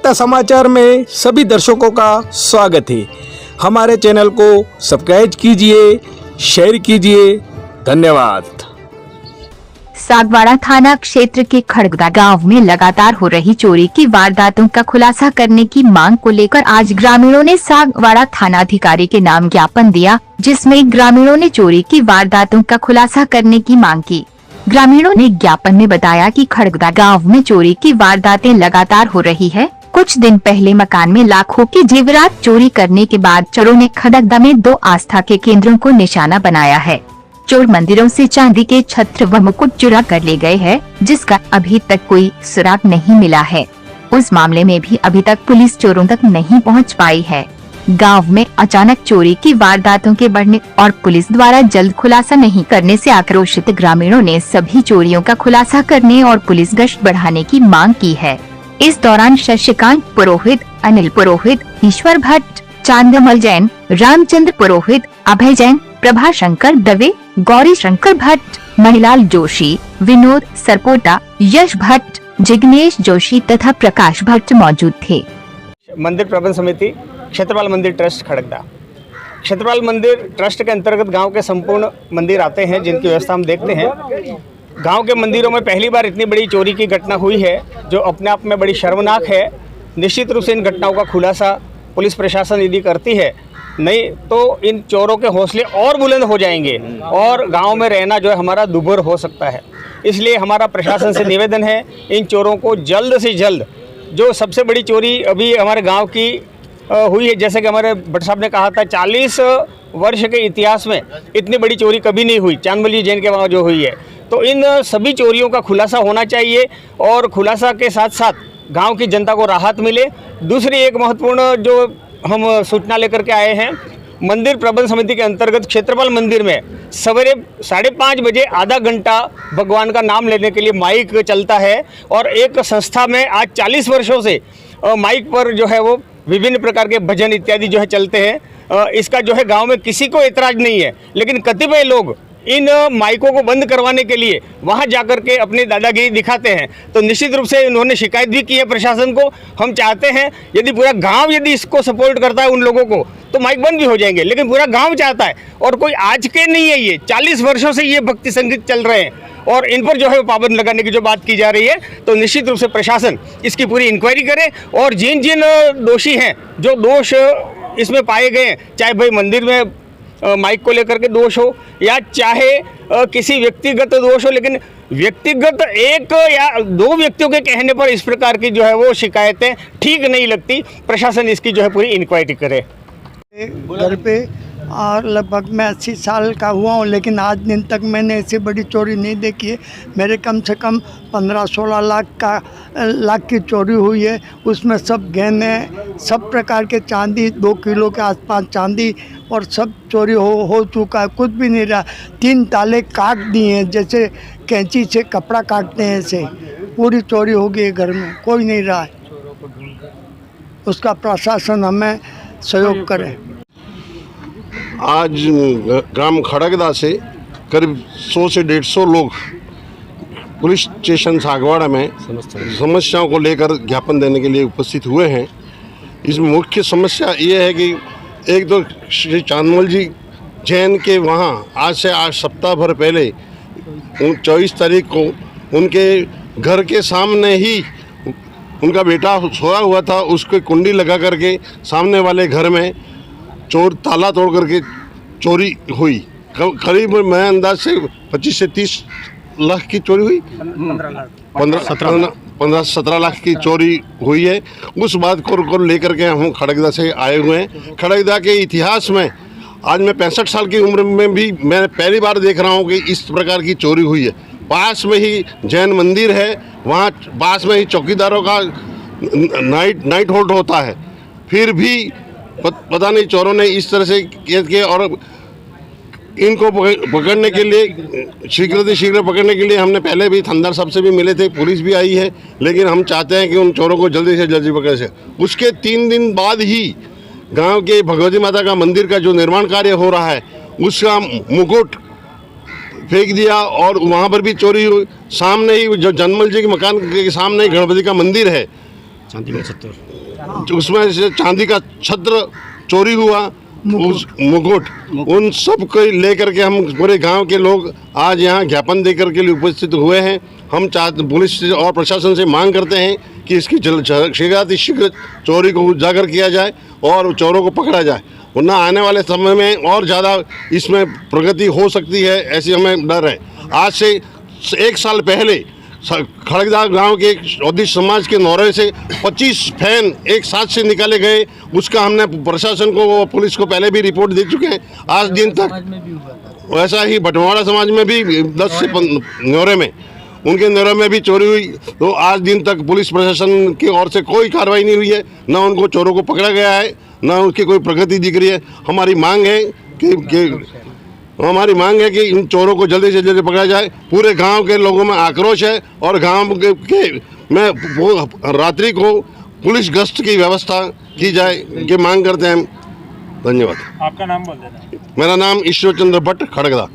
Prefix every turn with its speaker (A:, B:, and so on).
A: सत्ता समाचार में सभी दर्शकों का स्वागत है। हमारे चैनल को सब्सक्राइब कीजिए, शेयर कीजिए। धन्यवाद।
B: सागवाड़ा थाना क्षेत्र के खड़गदा गांव में लगातार हो रही चोरी की वारदातों का खुलासा करने की मांग को लेकर आज ग्रामीणों ने सागवाड़ा थानाधिकारी के नाम ज्ञापन दिया, जिसमें ग्रामीणों ने चोरी की वारदातों का खुलासा करने की मांग की। ग्रामीणों ने ज्ञापन में बताया कि खड़गदा गांव में चोरी की वारदातें लगातार हो रही है। कुछ दिन पहले मकान में लाखों के जेवरात चोरी करने के बाद चोरों ने खड़गदा में 2 आस्था के केंद्रों को निशाना बनाया है। चोर मंदिरों से चांदी के छत्र व मुकुट चुरा कर ले गए हैं, जिसका अभी तक कोई सुराग नहीं मिला है। उस मामले में भी अभी तक पुलिस चोरों तक नहीं पहुंच पाई है। गांव में अचानक चोरी की वारदातों के बढ़ने और पुलिस द्वारा जल्द खुलासा नहीं करने से आक्रोशित ग्रामीणों ने सभी चोरियों का खुलासा करने और पुलिस गश्त बढ़ाने की मांग की है। इस दौरान शशिकांत पुरोहित, अनिल पुरोहित, ईश्वर भट्ट, चांदमल जैन, रामचंद्र पुरोहित, अभय जैन, प्रभा शंकर दवे, गौरी शंकर भट्ट, मणिलाल जोशी, विनोद सरपोटा, यश भट्ट, जिग्नेश जोशी तथा प्रकाश भट्ट मौजूद थे।
C: मंदिर प्रबंध समिति क्षेत्रपाल मंदिर ट्रस्ट खड़गदा। क्षेत्रपाल मंदिर ट्रस्ट के अंतर्गत गांव के संपूर्ण मंदिर आते हैं, जिनकी व्यवस्था हम देखते हैं। गांव के मंदिरों में पहली बार इतनी बड़ी चोरी की घटना हुई है, जो अपने आप में बड़ी शर्मनाक है। निश्चित रूप से इन घटनाओं का खुलासा पुलिस प्रशासन यदि करती है, नहीं तो इन चोरों के हौसले और बुलंद हो जाएंगे और गांव में रहना जो है हमारा दुभर हो सकता है। इसलिए हमारा प्रशासन से निवेदन है, इन चोरों को जल्द से जल्द, जो सबसे बड़ी चोरी अभी हमारे गांव की हुई है, जैसे कि हमारे भट्ट साहब ने कहा था, 40 वर्ष के इतिहास में इतनी बड़ी चोरी कभी नहीं हुई, चांदमल जैन के वहाँ जो हुई है। तो इन सभी चोरियों का खुलासा होना चाहिए और खुलासा के साथ साथ गांव की जनता को राहत मिले। दूसरी एक महत्वपूर्ण जो हम सूचना लेकर के आए हैं, मंदिर प्रबंध समिति के अंतर्गत क्षेत्रपाल मंदिर में सवेरे 5:30 बजे आधा घंटा भगवान का नाम लेने के लिए माइक चलता है और एक संस्था में आज 40 वर्षों से माइक पर जो है वो विभिन्न प्रकार के भजन इत्यादि जो है चलते हैं। इसका जो है गांव में किसी को एतराज़ नहीं है, लेकिन कतिपय लोग इन माइकों को बंद करवाने के लिए वहां जाकर के अपनी दादागिरी दिखाते हैं। तो निश्चित रूप से उन्होंने शिकायत भी की है प्रशासन को। हम चाहते हैं यदि पूरा गांव यदि इसको सपोर्ट करता है उन लोगों को, तो माइक बंद भी हो जाएंगे, लेकिन पूरा गांव चाहता है और कोई आज के नहीं है, ये 40 वर्षों से ये भक्ति संगीत चल रहे हैं और इन पर जो है पाबंद लगाने की जो बात की जा रही है, तो निश्चित रूप से प्रशासन इसकी पूरी इंक्वायरी करे और जिन जिन दोषी हैं, जो दोष इसमें पाए गए हैं, चाहे भाई मंदिर में माइक को लेकर के दोष हो या चाहे किसी व्यक्तिगत दोष हो, लेकिन व्यक्तिगत 1 या 2 व्यक्तियों के कहने पर इस प्रकार की जो है वो शिकायतें ठीक नहीं लगती। प्रशासन इसकी जो है पूरी इंक्वायरी करे।
D: घर पे और लगभग मैं 80 साल का हुआ हूँ, लेकिन आज दिन तक मैंने ऐसी बड़ी चोरी नहीं देखी है। मेरे कम से कम 15-16 लाख की चोरी हुई है। उसमें सब गहने, सब प्रकार के चांदी, 2 किलो के आसपास चांदी और सब चोरी हो चुका है। कुछ भी नहीं रहा। 3 ताले काट दिए हैं, जैसे कैंची से कपड़ा काटते हैं, ऐसे पूरी चोरी हो गई है। घर में कोई नहीं रहा है। उसका प्रशासन हमें सहयोग करे।
E: आज ग्राम खड़गदा से करीब 100 से 150 लोग पुलिस स्टेशन सागवाड़ा में समस्याओं को लेकर ज्ञापन देने के लिए उपस्थित हुए हैं। इसमें मुख्य समस्या ये है कि एक तो श्री चांदमल जी जैन के वहाँ आज सप्ताह भर पहले 24 तारीख को उनके घर के सामने ही उनका बेटा सोया हुआ था, उसको कुंडी लगा करके सामने वाले घर में चोर ताला तोड़ करके चोरी हुई। करीब मैं अंदाज से 25 से 30 लाख की चोरी हुई, 15-17 लाख की चोरी हुई है। उस बात को लेकर के हम खड़गदा से आए हुए हैं। खड़गदा के इतिहास में आज मैं 65 साल की उम्र में भी मैं पहली बार देख रहा हूँ कि इस प्रकार की चोरी हुई है। पास में ही जैन मंदिर है, वहाँ पास में ही चौकीदारों का नाइट होल्ड होता है, फिर भी पता नहीं चोरों ने इस तरह से किए और इनको पकड़ने के लिए शीघ्र पकड़ने के लिए हमने पहले भी थानेदार साहब से भी मिले थे, पुलिस भी आई है, लेकिन हम चाहते हैं कि उन चोरों को जल्दी से जल्दी पकड़े से। उसके 3 दिन बाद ही गांव के भगवती माता का मंदिर का जो निर्माण कार्य हो रहा है, उसका मुकुट फेंक दिया और वहाँ पर भी चोरी हुई। सामने ही जो जनमल जी के मकान के सामने गणपति का मंदिर है, चांदी में 70 उसमें से चांदी का छत्र चोरी हुआ, उस मुकुट, उन सब को लेकर के हम पूरे गांव के लोग आज यहाँ ज्ञापन देकर के लिए उपस्थित हुए हैं। हम पुलिस से और प्रशासन से मांग करते हैं कि इसकी शीघ्र चोरी को उजागर किया जाए और चोरों को पकड़ा जाए, वरना आने वाले समय में और ज़्यादा इसमें प्रगति हो सकती है, ऐसी हमें डर है। आज से 1 साल पहले खड़गदा गांव के चौधरी समाज के नौरे से 25 फैन एक साथ से निकाले गए। उसका हमने प्रशासन को और पुलिस को पहले भी रिपोर्ट दे चुके हैं। आज दिन तक वैसा ही बटवाड़ा समाज में भी 10 से 15 न्योरे में, उनके न्योरे में भी चोरी हुई। तो आज दिन तक पुलिस प्रशासन की ओर से कोई कार्रवाई नहीं हुई है, न उनको चोरों को पकड़ा गया है, न उनकी कोई प्रगति दिख रही है। हमारी मांग है कि इन चोरों को जल्दी से जल्दी पकड़ा जाए। पूरे गांव के लोगों में आक्रोश है और गांव में रात्रि को पुलिस गश्त की व्यवस्था की जाए की मांग करते हैं हम। धन्यवाद।
F: आपका नाम बोल देना।
E: मेरा नाम ईश्वर चंद्र भट्ट, खड़गदा।